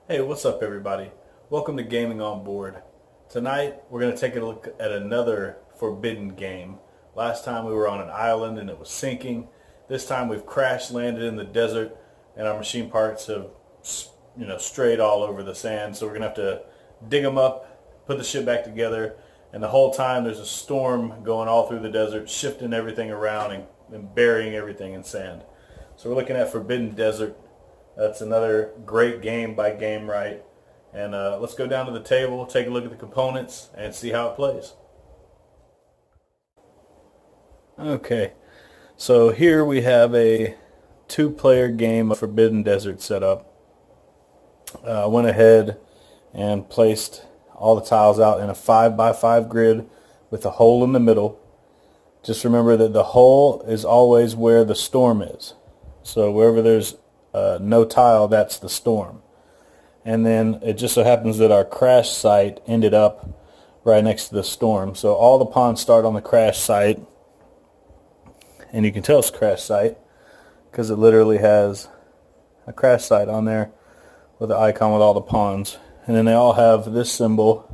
Hey, what's up everybody? Welcome to Gaming on Board. Tonight we're going to take a look at another forbidden game. Last time we were on an island and it was sinking. This time we've crash landed in the desert and our machine parts have strayed all over the sand, so we're going to have to dig them up, put the ship back together, and the whole time there's a storm going all through the desert, shifting everything around and burying everything in sand. So we're looking at Forbidden Desert. That's another great game by Game Right. And let's go down to the table, take a look at the components, and see how it plays. Okay, so here we have a two-player game of Forbidden Desert set up. I went ahead and placed all the tiles out in a 5x5 grid with a hole in the middle. Just remember that the hole is always where the storm is. So wherever there's no tile, that's the storm. And then it just so happens that our crash site ended up right next to the storm. So all the ponds start on the crash site. And you can tell it's a crash site because it literally has a crash site on there with the icon with all the ponds. And then they all have this symbol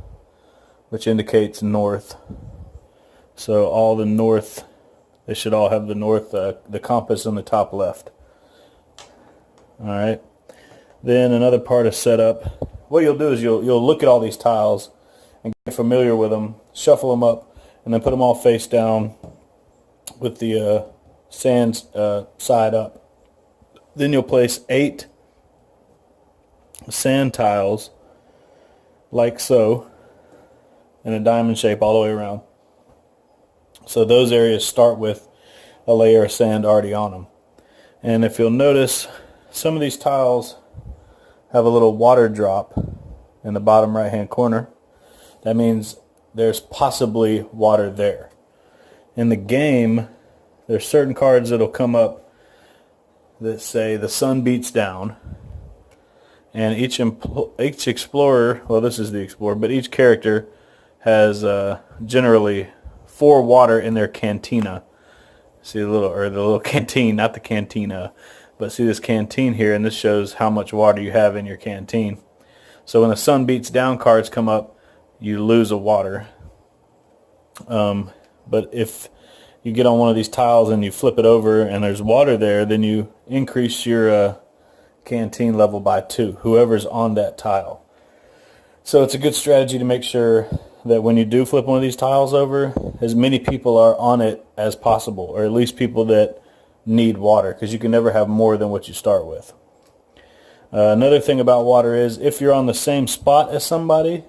which indicates north. So all the north, they should all have the north, the compass on the top left. Alright, then another part of setup, what you'll do is you'll look at all these tiles and get familiar with them, shuffle them up, and then put them all face down with the sand side up. Then you'll place 8 sand tiles like so in a diamond shape all the way around. So those areas start with a layer of sand already on them. And if you'll notice, some of these tiles have a little water drop in the bottom right hand corner. That means there's possibly water there. In the game, there's certain cards that'll come up that say the sun beats down, and each explorer, well, this is the explorer, but each character has generally 4 water in their cantina. See the little canteen, not the cantina. But see this canteen here, and this shows how much water you have in your canteen. So when the sun beats down cards come up, you lose a water. But if you get on one of these tiles and you flip it over and there's water there, then you increase your canteen level by 2, whoever's on that tile. So it's a good strategy to make sure that when you do flip one of these tiles over, as many people are on it as possible, or at least people that need water, because you can never have more than what you start with. Another thing about water is if you're on the same spot as somebody,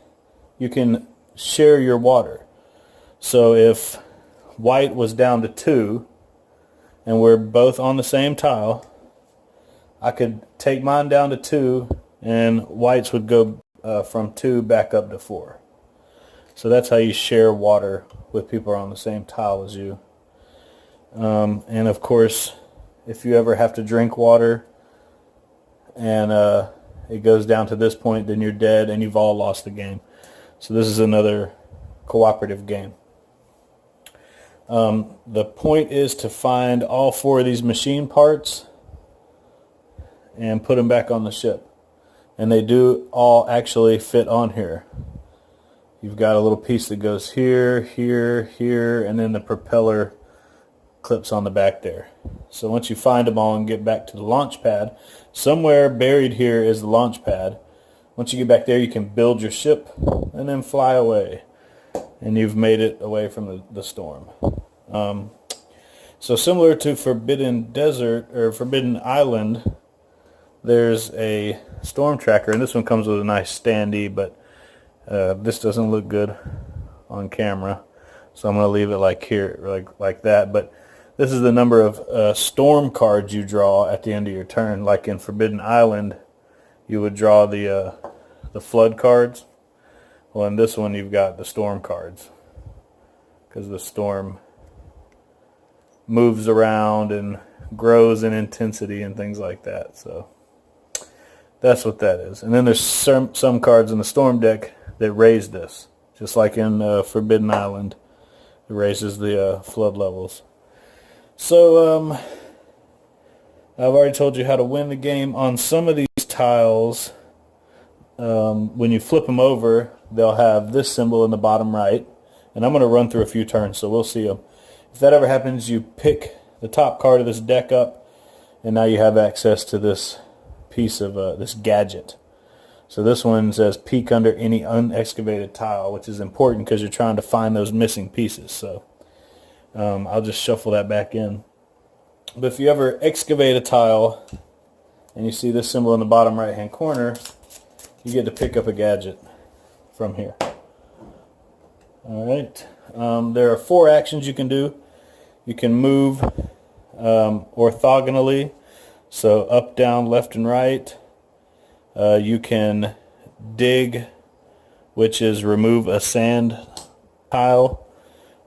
you can share your water. So if white was down to 2 and we're both on the same tile, I could take mine down to 2 and white's would go from 2 back up to 4. So that's how you share water with people who are on the same tile as you. And of course, if you ever have to drink water and it goes down to this point, then you're dead and you've all lost the game. So this is another cooperative game. The point is to find all 4 of these machine parts and put them back on the ship. And they do all actually fit on here. You've got a little piece that goes here, here, here, and then the propeller clips on the back there. So once you find them all and get back to the launch pad, somewhere buried here is the launch pad. Once you get back there, you can build your ship and then fly away, and you've made it away from the storm. So similar to Forbidden Desert or Forbidden Island, there's a storm tracker, and this one comes with a nice standee, but this doesn't look good on camera, so I'm going to leave it like here, like that. But this is the number of storm cards you draw at the end of your turn. Like in Forbidden Island, you would draw the flood cards. Well, in this one, you've got the storm cards, because the storm moves around and grows in intensity and things like that. So that's what that is. And then there's some cards in the storm deck that raise this, just like in Forbidden Island. It raises the flood levels. So I've already told you how to win the game. On some of these tiles, when you flip them over, they'll have this symbol in the bottom right. And I'm going to run through a few turns, so we'll see them. If that ever happens, you pick the top card of this deck up, and now you have access to this piece of this gadget. So this one says peek under any unexcavated tile, which is important because you're trying to find those missing pieces. So I'll just shuffle that back in. But if you ever excavate a tile and you see this symbol in the bottom right hand corner, you get to pick up a gadget from here. Alright, there are 4 actions you can do. You can move orthogonally, so up, down, left, and right. You can dig, which is remove a sand tile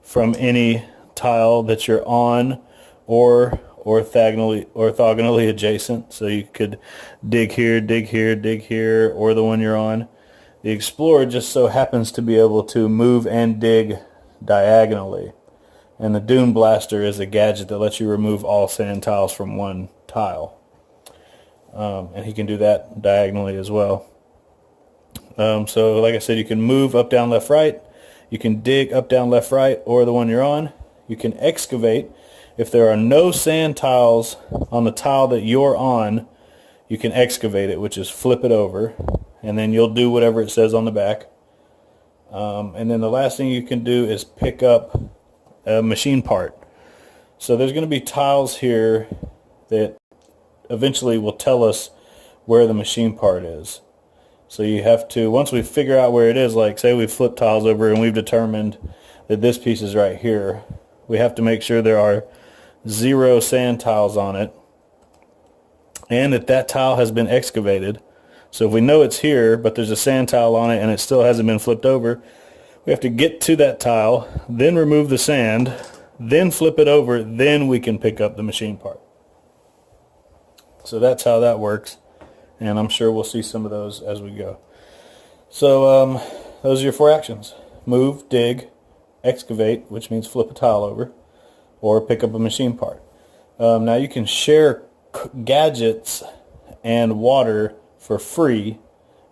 from any tile that you're on, or orthogonally adjacent. So you could dig here, dig here, dig here, or the one you're on. The Explorer just so happens to be able to move and dig diagonally. And the Dune Blaster is a gadget that lets you remove all sand tiles from one tile. And he can do that diagonally as well. So like I said, you can move up, down, left, right. You can dig up, down, left, right, or the one you're on. You can excavate. If there are no sand tiles on the tile that you're on, you can excavate it, which is flip it over, and then you'll do whatever it says on the back. And then the last thing you can do is pick up a machine part. So there's going to be tiles here that eventually will tell us where the machine part is. So you have to, once we figure out where it is, like say we flip tiles over and we've determined that this piece is right here, we have to make sure there are 0 sand tiles on it and that that tile has been excavated. So if we know it's here but there's a sand tile on it and it still hasn't been flipped over, we have to get to that tile, then remove the sand, then flip it over, then we can pick up the machine part. So that's how that works, and I'm sure we'll see some of those as we go. So those are your 4 actions. Move, dig, excavate, which means flip a tile over, or pick up a machine part. Now you can share gadgets and water for free.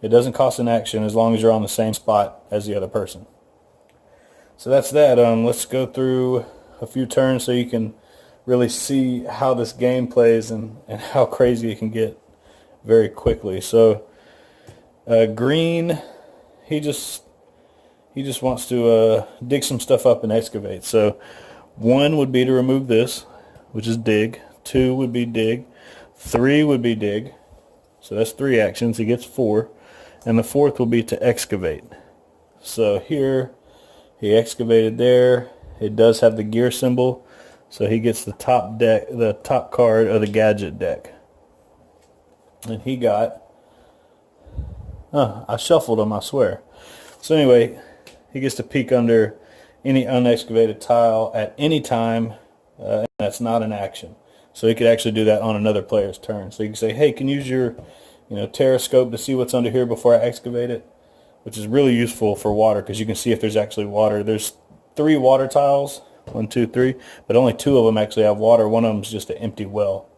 It doesn't cost an action as long as you're on the same spot as the other person. So that's that. Let's go through a few turns so you can really see how this game plays and how crazy it can get very quickly. So green, he just wants to dig some stuff up and excavate. So 1 would be to remove this, which is dig. 2 would be dig. 3 would be dig. So that's 3 actions. He gets 4. And the 4th will be to excavate. So here, he excavated there. It does have the gear symbol. So he gets the top deck, the top card of the gadget deck. And he got, I shuffled him, I swear. So anyway, he gets to peek under any unexcavated tile at any time, and that's not an action. So he could actually do that on another player's turn. So you can say, hey, can you use your terrascope to see what's under here before I excavate it? Which is really useful for water because you can see if there's actually water. There's 3 water tiles. 1, 2, 3, but only 2 of them actually have water. One of them is just an empty well.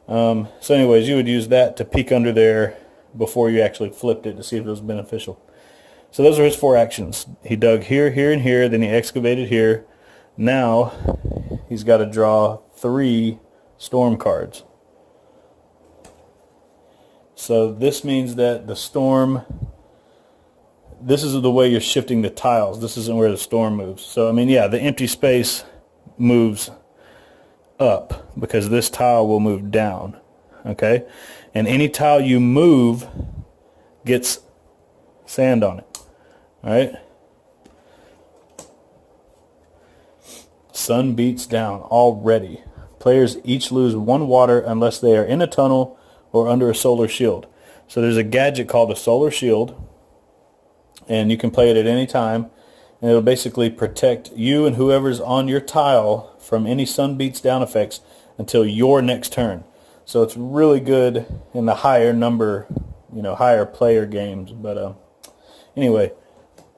So anyways, you would use that to peek under there before you actually flipped it to see if it was beneficial. So those are his 4 actions. He dug here, here, and here, then he excavated here. Now he's got to draw 3 storm cards. So this means that the storm, this is the way you're shifting the tiles. This isn't where the storm moves. So, I mean, yeah, the empty space moves up because this tile will move down, okay? And any tile you move gets sand on it, all right? Sun beats down already. Players each lose 1 water unless they are in a tunnel or under a solar shield. So there's a gadget called a solar shield, and you can play it at any time, and it'll basically protect you and whoever's on your tile from any sun beats down effects until your next turn. So it's really good in the higher number, higher player games. But anyway,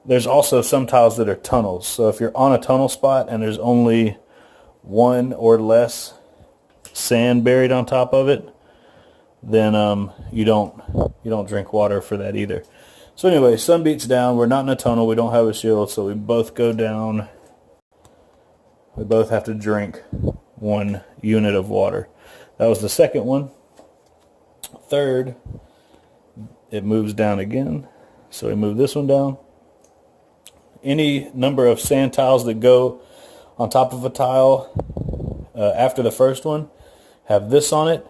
there's also some tiles that are tunnels. So if you're on a tunnel spot and there's only 1 or less sand buried on top of it, then you don't drink water for that either. So anyway, sun beats down. We're not in a tunnel. We don't have a shield, so we both go down. We both have to drink 1 unit of water. That was the second one. Third, it moves down again. So we move this one down. Any number of sand tiles that go on top of a tile after the first one have this on it.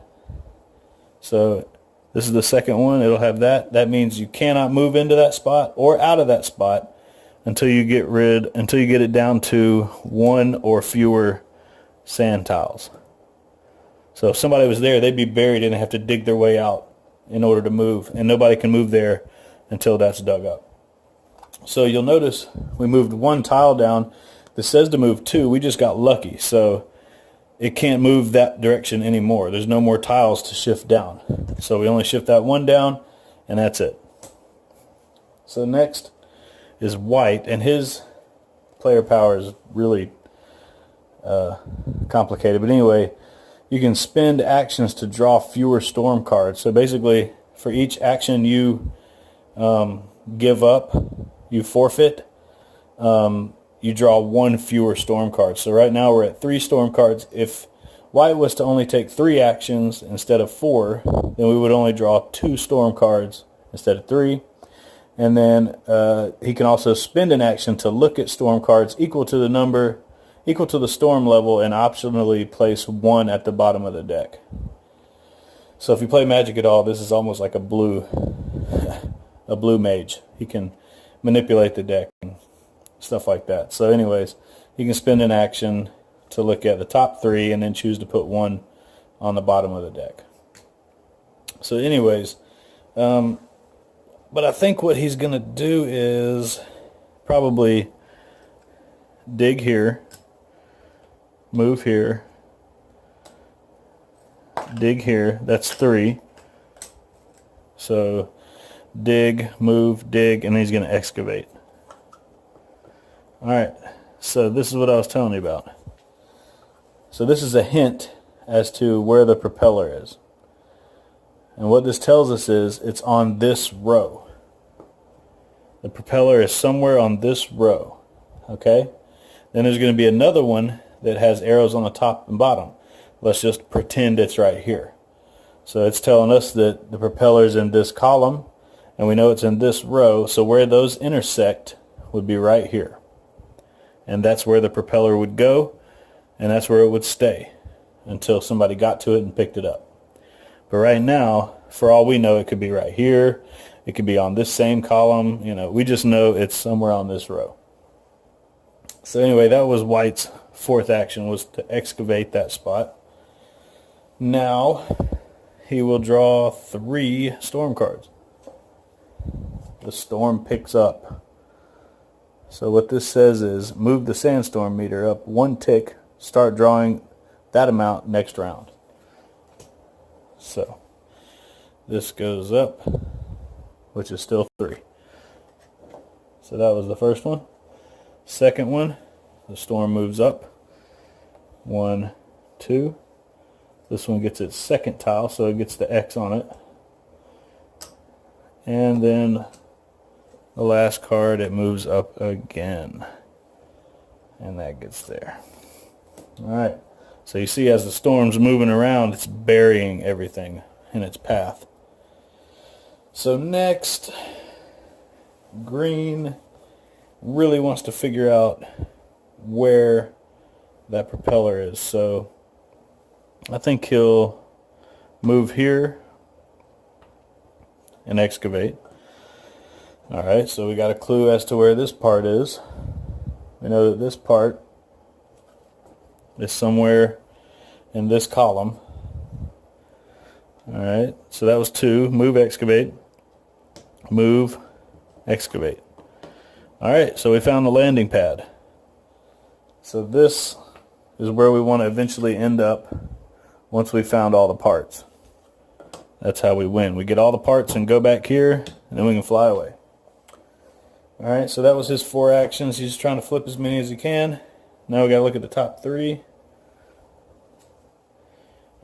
So this is the second one. It'll have that. That means you cannot move into that spot or out of that spot until you get it down to 1 or fewer sand tiles. So if somebody was there, they'd be buried and they have to dig their way out in order to move, and nobody can move there until that's dug up. So you'll notice we moved 1 tile down. This says to move 2. We just got lucky, so it can't move that direction anymore. There's no more tiles to shift down. So we only shift that 1 down, and that's it. So next is white, and his player power is really complicated. But anyway, you can spend actions to draw fewer storm cards. So basically, for each action you give up, you forfeit, you draw 1 fewer storm card. So right now we're at 3 storm cards. If white was to only take 3 actions instead of 4, then we would only draw 2 storm cards instead of 3. And then he can also spend an action to look at storm cards equal to the storm level, and optionally place 1 at the bottom of the deck. So if you play Magic at all, this is almost like a blue mage. He can manipulate the deck and stuff like that. So anyways, he can spend an action to look at the top 3 and then choose to put 1 on the bottom of the deck. So anyways, but I think what he's going to do is probably dig here, move here, dig here. That's 3. So dig, move, dig, and then he's going to excavate. Alright, so this is what I was telling you about. So this is a hint as to where the propeller is. And what this tells us is it's on this row. The propeller is somewhere on this row. Okay? Then there's going to be another one that has arrows on the top and bottom. Let's just pretend it's right here. So it's telling us that the propeller is in this column, and we know it's in this row, so where those intersect would be right here. And that's where the propeller would go, and that's where it would stay until somebody got to it and picked it up. But right now, for all we know, it could be right here. It could be on this same column. You know, we just know it's somewhere on this row. So anyway, that was White's 4th action, was to excavate that spot. Now, he will draw 3 storm cards. The storm picks up. So what this says is move the sandstorm meter up 1 tick, start drawing that amount next round. So this goes up, which is still 3. So that was the first one. Second one, the storm moves up 1, 2. This one gets its 2nd tile, so it gets the X on it. And then the last card, it moves up again. And that gets there. Alright, so you see as the storm's moving around, it's burying everything in its path. So next, green really wants to figure out where that propeller is. So I think he'll move here and excavate. Alright, so we got a clue as to where this part is. We know that this part is somewhere in this column. Alright, so that was 2. Move, excavate. Move, excavate. Alright, so we found the landing pad. So this is where we want to eventually end up once we found all the parts. That's how we win. We get all the parts and go back here, and then we can fly away. Alright, so that was his 4 actions. He's just trying to flip as many as he can. Now we got to look at the top 3.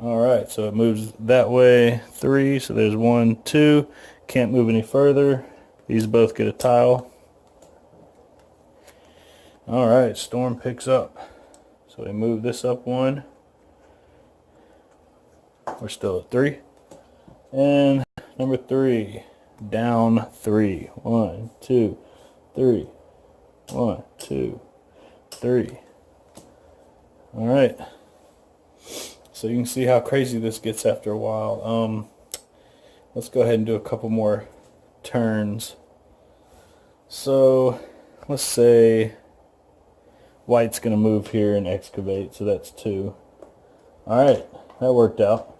Alright, so it moves that way 3, so there's 1, 2. Can't move any further. These both get a tile. Alright, storm picks up. So we move this up 1. We're still at 3. And number 3, down 3. 1, 2, 3. 1, 2, 3. Alright. So you can see how crazy this gets after a while. Let's go ahead and do a couple more turns. So let's say white's going to move here and excavate, so that's 2. Alright, that worked out.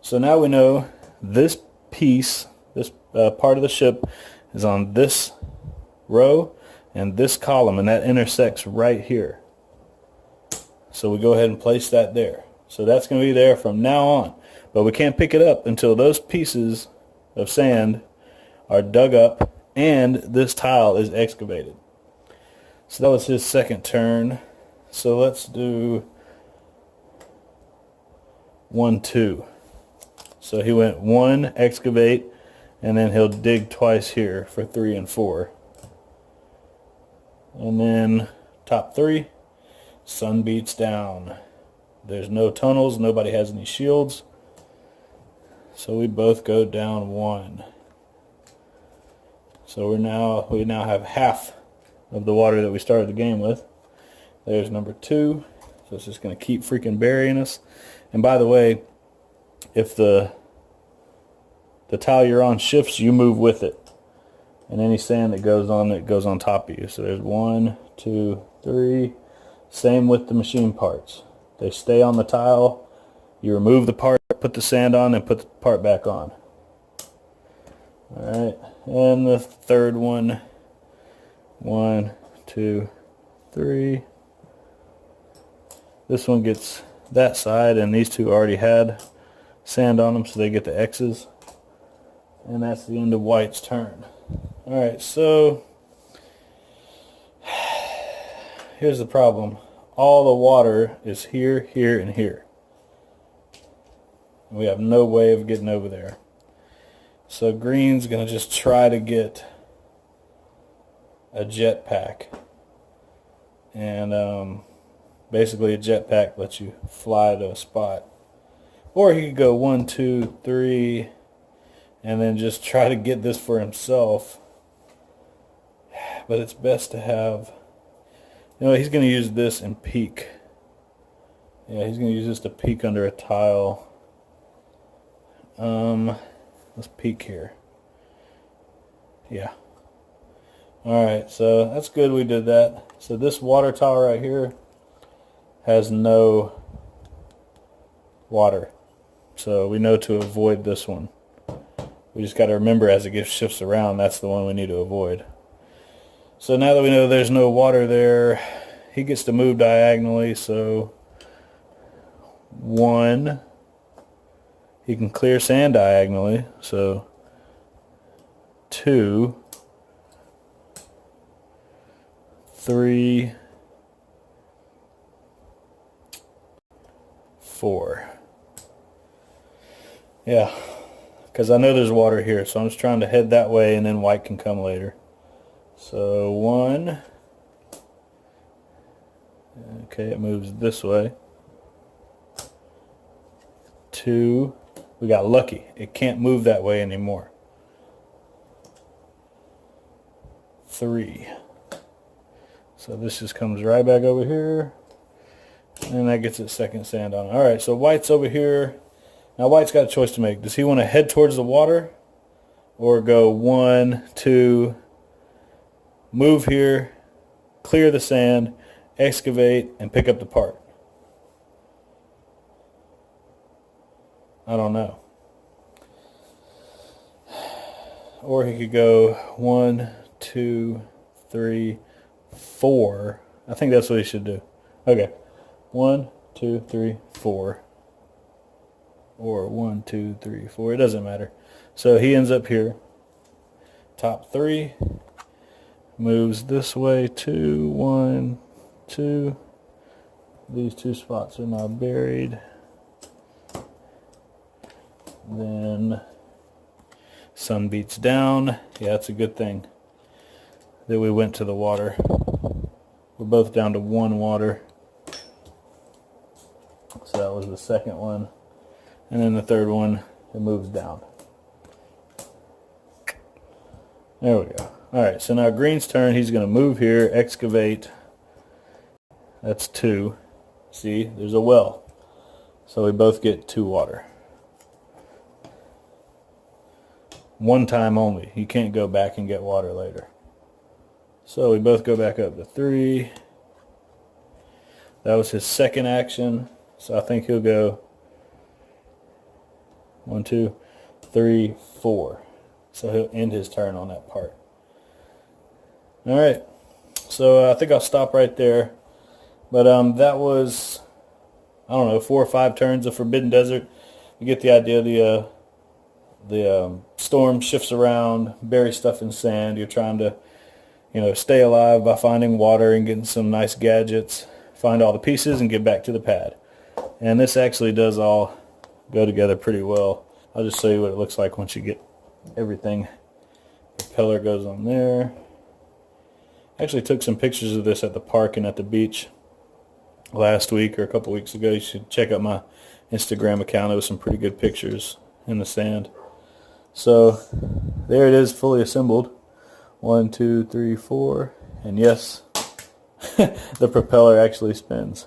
So now we know this piece, this part of the ship is on this row and this column, and that intersects right here. So we go ahead and place that there. So that's going to be there from now on. But we can't pick it up until those pieces of sand are dug up and this tile is excavated. So that was his second turn. So let's do 1, 2. So he went 1, excavate, and then he'll dig twice here for 3 and 4. And then top 3, sun beats down. There's no tunnels, nobody has any shields. So we both go down 1. So we now have half of the water that we started the game with. There's number 2. So it's just going to keep freaking burying us. And by the way, if the tile you're on shifts, you move with it. And any sand that goes on top of you. So there's 1, 2, 3. Same with the machine parts. They stay on the tile. You remove the part, put the sand on, and put the part back on. Alright, and the third one. 1, 2, 3. This one gets that side, and these two already had sand on them, so they get the X's. And that's the end of white's turn. Alright, so here's the problem. All the water is here, here, and here. We have no way of getting over there. So green's going to just try to get a jetpack. And basically a jetpack lets you fly to a spot. Or he could go 1, 2, 3, and then just try to get this for himself. But it's best to have... You know, he's going to use this and peek. Yeah, he's going to use this to peek under a tile. Let's peek here. Yeah. Alright, so that's good we did that. So this water tile right here has no water. So we know to avoid this one. We just got to remember as it shifts around, that's the one we need to avoid. So now that we know there's no water there, he gets to move diagonally, so 1, he can clear sand diagonally, so 2, 3, 4. Yeah, because I know there's water here, so I'm just trying to head that way and then white can come later. So 1, okay, it moves this way. 2, we got lucky. It can't move that way anymore. 3, so this just comes right back over here, and that gets its second sand on it. Alright, so white's over here. Now white's got a choice to make. Does he want to head towards the water, or go 1, 2, move here, clear the sand, excavate, and pick up the part? I don't know. Or he could go 1, 2, 3, 4. I think that's what he should do. Okay. 1, 2, 3, 4. Or 1, 2, 3, 4. It doesn't matter. So he ends up here. Top 3. Moves this way. 2, 1, 2. These two spots are now buried. Then sun beats down. Yeah, that's a good thing that we went to the water. We're both down to 1 water. So that was the second one. And then the third one, it moves down. There we go. Alright, so now green's turn. He's going to move here, excavate. That's 2. See, there's a well. So we both get 2 water. 1 time only. You can't go back and get water later. So we both go back up to 3. That was his second action. So I think he'll go 1, 2, 3, 4. So he'll end his turn on that part. Alright. So I think I'll stop right there. But that was, I don't know, 4 or 5 turns of Forbidden Desert. You get the idea. The storm shifts around, bury stuff in sand. You're trying to, stay alive by finding water and getting some nice gadgets. Find all the pieces and get back to the pad. And this actually does all go together pretty well. I'll just show you what it looks like once you get everything. Propeller goes on there. I actually took some pictures of this at the park and at the beach last week or a couple weeks ago. You should check out my Instagram account. There was some pretty good pictures in the sand. So there it is, fully assembled. 1, 2, 3, 4, and yes, the propeller actually spins.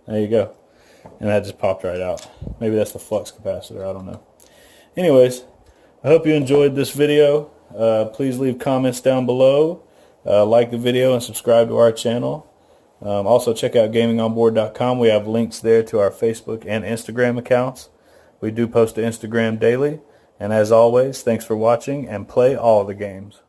There you go. And that just popped right out. Maybe that's the flux capacitor, I don't know. Anyways, I hope you enjoyed this video. Please leave comments down below. Like the video and subscribe to our channel. Also check out gamingonboard.com. We have links there to our Facebook and Instagram accounts. We do post to Instagram daily. And as always, thanks for watching and play all the games.